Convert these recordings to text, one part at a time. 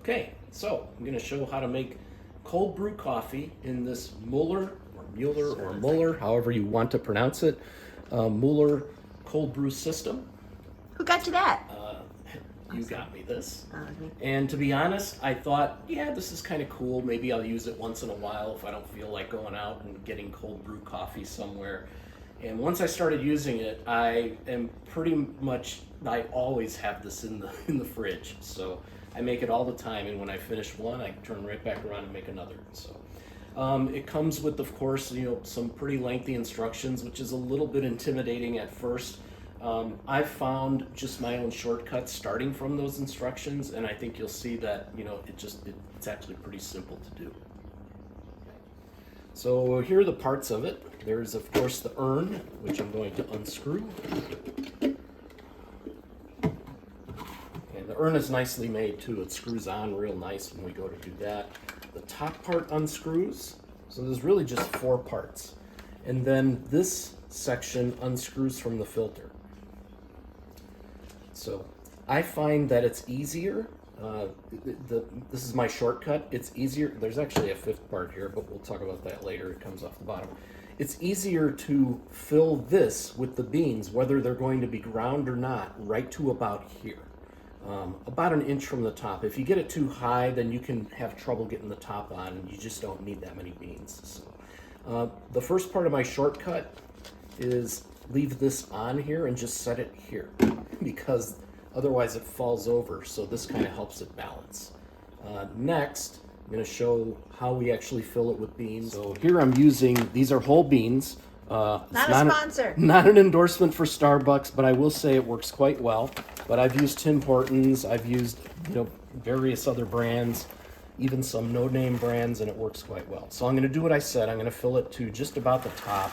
Okay, so I'm going to show how to make cold brew coffee in this Müller, however you want to pronounce it, Müller cold brew system. Who got you that? You got me this. Me. And to be honest, I thought, yeah, this is kind of cool. Maybe I'll use it once in a while if I don't feel like going out and getting cold brew coffee somewhere. And once I started using it, I always have this in the fridge. So I make it all the time, and when I finish one, I turn right back around and make another. So it comes with, of course, some pretty lengthy instructions, which is a little bit intimidating at first. I've found just my own shortcuts starting from those instructions, and I think you'll see that it's actually pretty simple to do. So here are the parts of it. There's, of course, the urn, which I'm going to unscrew. And the urn is nicely made too. It screws on real nice when we go to do that. The top part unscrews. So there's really just 4 parts. And then this section unscrews from the filter. So I find that it's easier. This is my shortcut. It's easier. There's actually a 5th part here, but we'll talk about that later. It comes off the bottom. It's easier to fill this with the beans, whether they're going to be ground or not, right to about here. About an inch from the top. If you get it too high, then you can have trouble getting the top on, and you just don't need that many beans. So, the first part of my shortcut is leave this on here and just set it here, because otherwise it falls over, so this kind of helps it balance. Next, I'm going to show how we actually fill it with beans. So here I'm using, these are whole beans. Not a sponsor. Not an endorsement for Starbucks, but I will say it works quite well. But I've used Tim Hortons, I've used various other brands, even some no-name brands, and it works quite well. So I'm going to do what I said. I'm going to fill it to just about the top,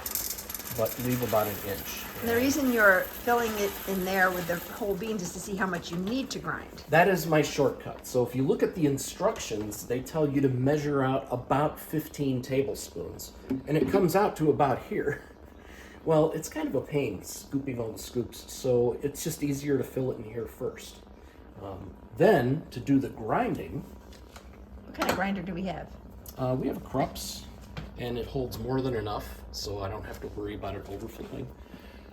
but leave about an inch. And the reason you're filling it in there with the whole beans is to see how much you need to grind. That is my shortcut. So if you look at the instructions, they tell you to measure out about 15 tablespoons, and it comes out to about here. Well, it's kind of a pain scooping all the scoops, so it's just easier to fill it in here first. Then, to do the grinding... What kind of grinder do we have? We have a Krups, and it holds more than enough, so I don't have to worry about it overflowing.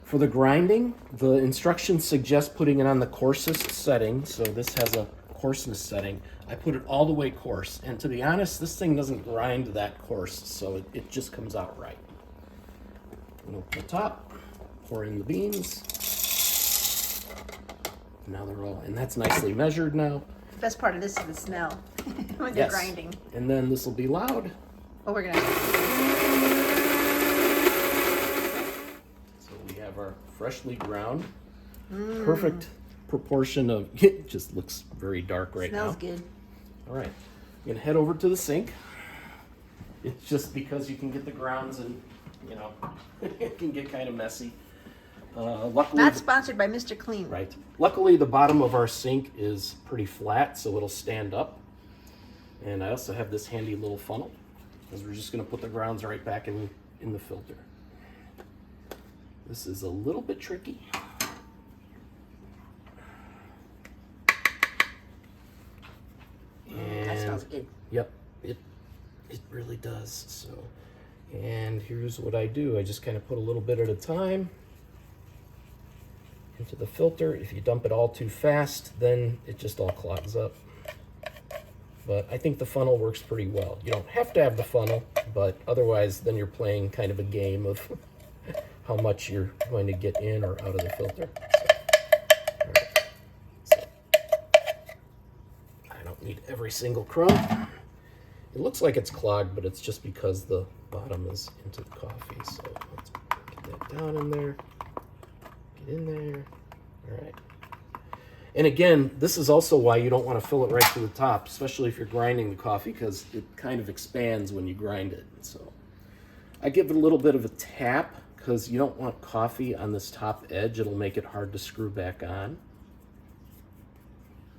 For the grinding, the instructions suggest putting it on the coarsest setting, so this has a coarseness setting. I put it all the way coarse, and to be honest, this thing doesn't grind that coarse, so it just comes out right. Open the top, pour in the beans. Now they're all, and that's nicely measured now. The best part of this is the smell when you're grinding. And then this will be loud. Oh, we're gonna. So we have our freshly ground, perfect proportion of. It just looks very dark right now. Smells good. All right, I'm gonna head over to the sink. It's just because you can get the grounds and it can get kind of messy. Luckily, Not sponsored by Mr. Clean. right. Luckily, the bottom of our sink is pretty flat, so it'll stand up. And I also have this handy little funnel, because we're just going to put the grounds right back in the filter. This is a little bit tricky. That smells good. Yep, it really does. So, and here's what I do. I just kind of put a little bit at a time into the filter. If you dump it all too fast, then it just all clogs up. But I think the funnel works pretty well. You don't have to have the funnel, but otherwise then you're playing kind of a game of how much you're going to get in or out of the filter. So, right. So, I don't need every single crumb. It looks like it's clogged, but it's just because the bottom is into the coffee. So let's get that down in there. Get in there. All right. And again, this is also why you don't want to fill it right to the top, especially if you're grinding the coffee, because it kind of expands when you grind it. So I give it a little bit of a tap, because you don't want coffee on this top edge. It'll make it hard to screw back on.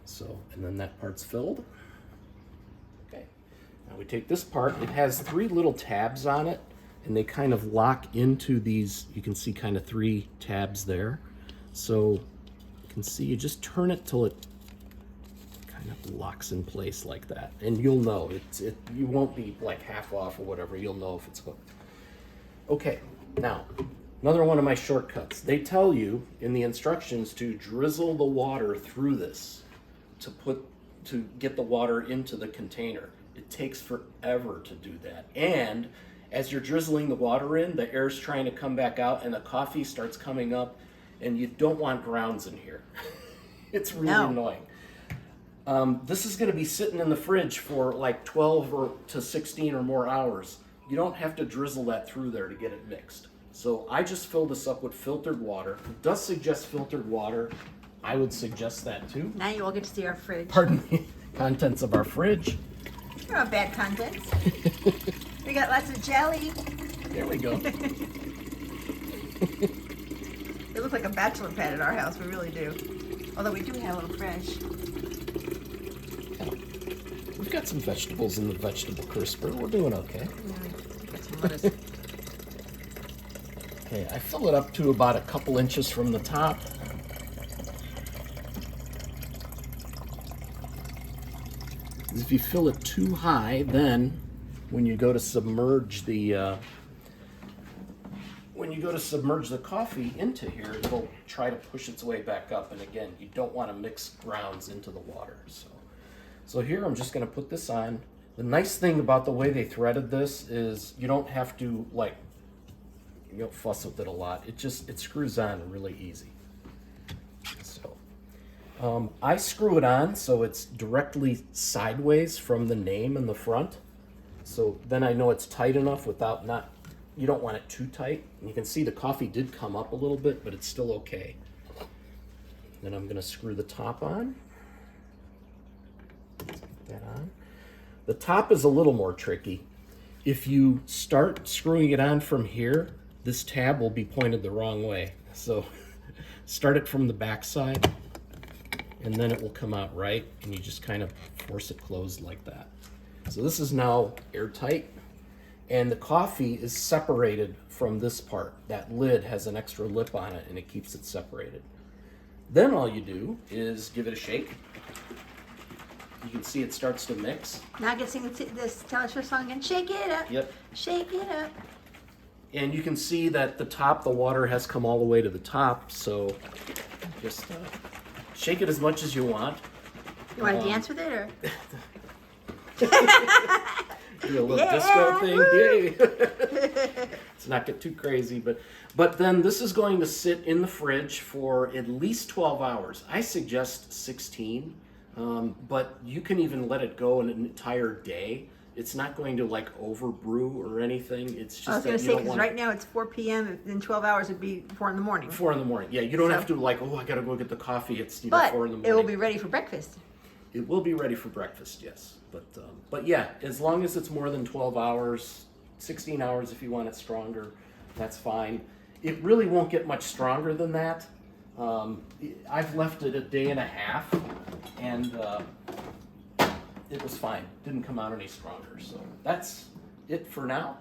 So, and then that part's filled. Okay. Now we take this part. It has 3 little tabs on it, and they kind of lock into these. You can see kind of 3 tabs there. So you can see you just turn it till it kind of locks in place like that. And you'll know, you won't be like half off or whatever, you'll know if it's hooked. Okay, now, another one of my shortcuts. They tell you in the instructions to drizzle the water through this to get the water into the container. It takes forever to do that. And as you're drizzling the water in, the air's trying to come back out and the coffee starts coming up, and you don't want grounds in here. It's really annoying. This is going to be sitting in the fridge for like 12 to 16 or more hours. You don't have to drizzle that through there to get it mixed. So I just fill this up with filtered water. It does suggest filtered water. I would suggest that too. Now you all get to see our fridge. Pardon me. Contents of our fridge. They're not bad contents. We got lots of jelly. There we go. It looks like a bachelor pad at our house. We really do. Although we do have a little fresh. We've got some vegetables in the vegetable crisper. We're doing okay. Got some lettuce. Okay, I fill it up to about a couple inches from the top. If you fill it too high, then when you go to submerge the coffee into here, it'll try to push its way back up. And again, you don't want to mix grounds into the water. So here I'm just going to put this on. The nice thing about the way they threaded this is you don't have to fuss with it a lot. It screws on really easy. So I screw it on so it's directly sideways from the name in the front. So then I know it's tight enough you don't want it too tight. And you can see the coffee did come up a little bit, but it's still okay. Then I'm going to screw the top on. Let's get that on. The top is a little more tricky. If you start screwing it on from here, this tab will be pointed the wrong way. So start it from the back side, and then it will come out right, and you just kind of force it closed like that. So this is now airtight, and the coffee is separated from this part. That lid has an extra lip on it, and it keeps it separated. Then all you do is give it a shake. You can see it starts to mix. Now I can sing this Taylor Swift song again. Shake it up. Yep. Shake it up. And you can see that the water has come all the way to the top, so just shake it as much as you want. You want to dance with it, or? Do a little disco thing. Yay! Let's not get too crazy, but then this is going to sit in the fridge for at least 12 hours. I suggest 16, but you can even let it go an entire day. It's not going to over brew or anything. It's just I was going to say, because right now it's 4 p.m. In 12 hours it'd be 4 in the morning. 4 in the morning. Yeah, you don't have to I got to go get the coffee. It's 4 in the morning. It will be ready for breakfast. It will be ready for breakfast, yes. But yeah, as long as it's more than 12 hours, 16 hours if you want it stronger, that's fine. It really won't get much stronger than that. I've left it a day and a half, and it was fine. Didn't come out any stronger. So that's it for now.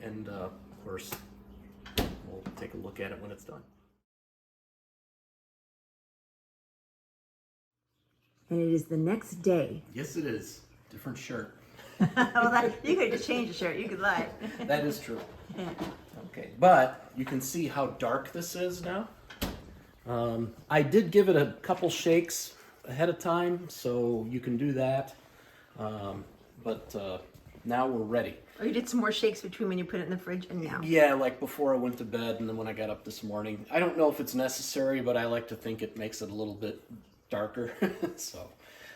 And of course, we'll take a look at it when it's done. And it is the next day. Yes, it is. Different shirt. Well, you could just change the shirt. You could lie. That is true. Okay, but you can see how dark this is now. I did give it a couple shakes ahead of time, so you can do that. But now we're ready. Or you did some more shakes between when you put it in the fridge and now? Yeah, like before I went to bed and then when I got up this morning. I don't know if it's necessary, but I like to think it makes it a little bit darker.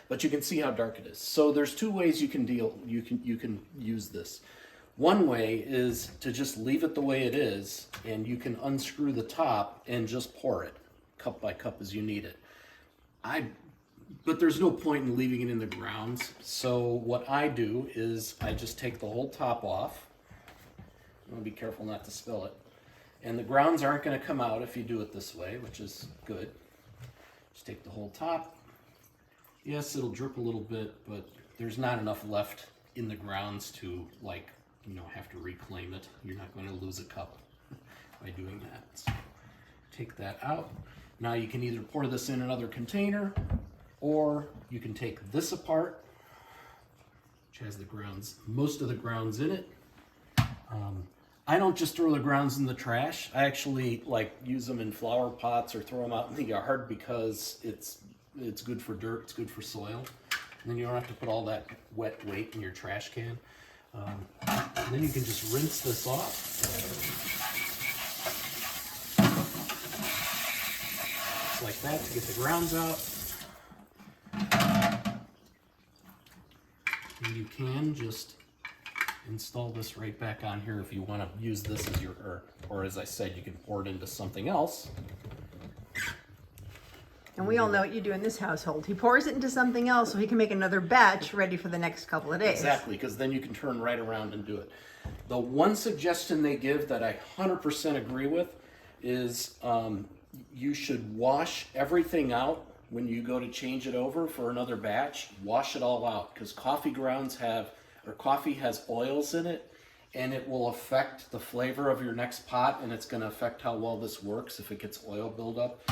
But you can see how dark it is. So there's two ways you can use this. One way is to just leave it the way it is, and you can unscrew the top and just pour it cup by cup as you need it. But there's no point in leaving it in the grounds. So what I do is I just take the whole top off. I'm gonna be careful not to spill it. And the grounds aren't gonna come out if you do it this way, which is good. Just take the whole top. Yes, it'll drip a little bit, but there's not enough left in the grounds to have to reclaim it. You're not going to lose a cup by doing that. So take that out. Now you can either pour this in another container Or you can take this apart, which has the grounds, most of the grounds in it. I don't just throw the grounds in the trash. I actually like use them in flower pots or throw them out in the yard because it's good for dirt, it's good for soil. And then you don't have to put all that wet weight in your trash can. And then you can just rinse this off. Just like that to get the grounds out. And you can just install this right back on here if you want to use this as your, or as I said, you can pour it into something else. And we all know what you do in this household. He pours it into something else so he can make another batch ready for the next couple of days. Exactly, because then you can turn right around and do it. The one suggestion they give that I 100% agree with is you should wash everything out when you go to change it over for another batch. Wash it all out, because coffee grounds have, or coffee has oils in it, and it will affect the flavor of your next pot, and it's going to affect how well this works if it gets oil buildup.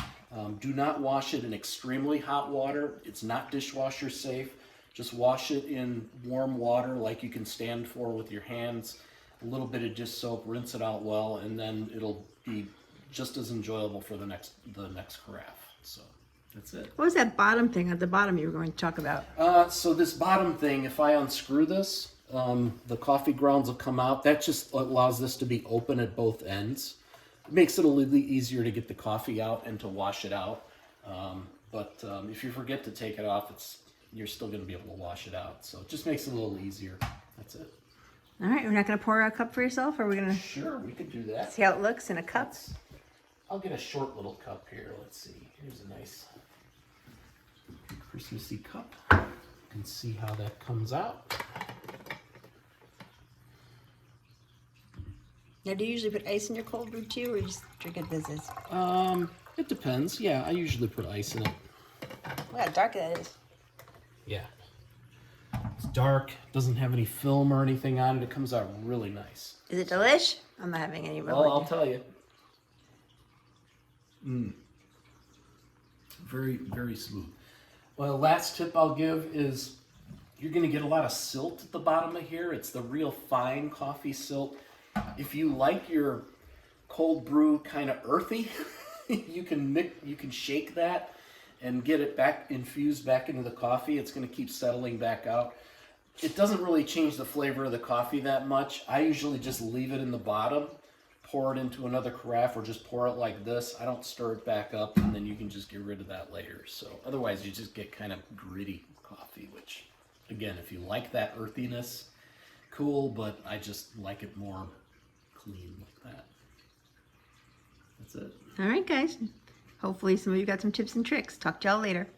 Do not wash it in extremely hot water. It's not dishwasher safe. Just wash it in warm water like you can stand for with your hands. A little bit of dish soap, rinse it out well, and then it'll be just as enjoyable for the next carafe. So that's it. What was that bottom thing at the bottom you were going to talk about? So this bottom thing, if I unscrew this, the coffee grounds will come out. That just allows this to be open at both ends. It makes it a little easier to get the coffee out and to wash it out. But if you forget to take it off, you're still going to be able to wash it out. So it just makes it a little easier. That's it. All right, we're not going to pour out a cup for yourself, or are we going to Sure, we could do that. see how it looks in a cup? I'll get a short little cup here. Let's see. Here's a nice Christmassy cup. You can see how that comes out. Now, do you usually put ice in your cold brew too, or you just drink it as is? It depends. Yeah, I usually put ice in it. Look how dark that is. Yeah. It's dark, doesn't have any film or anything on it. It comes out really nice. Is it delish? I'm not having any. Well, I'll tell you. Very, very smooth. Well, last tip I'll give is you're going to get a lot of silt at the bottom of here. It's the real fine coffee silt. If you like your cold brew kind of earthy, you can shake that and get it back infused back into the coffee. It's going to keep settling back out. It doesn't really change the flavor of the coffee that much. I usually just leave it in the bottom, pour it into another carafe, or just pour it like this. I don't stir it back up, and then you can just get rid of that later. So otherwise you just get kind of gritty coffee, which again, if you like that earthiness, cool, but I just like it more clean like that. That's it. All right, guys. Hopefully some of you got some tips and tricks. Talk to y'all later.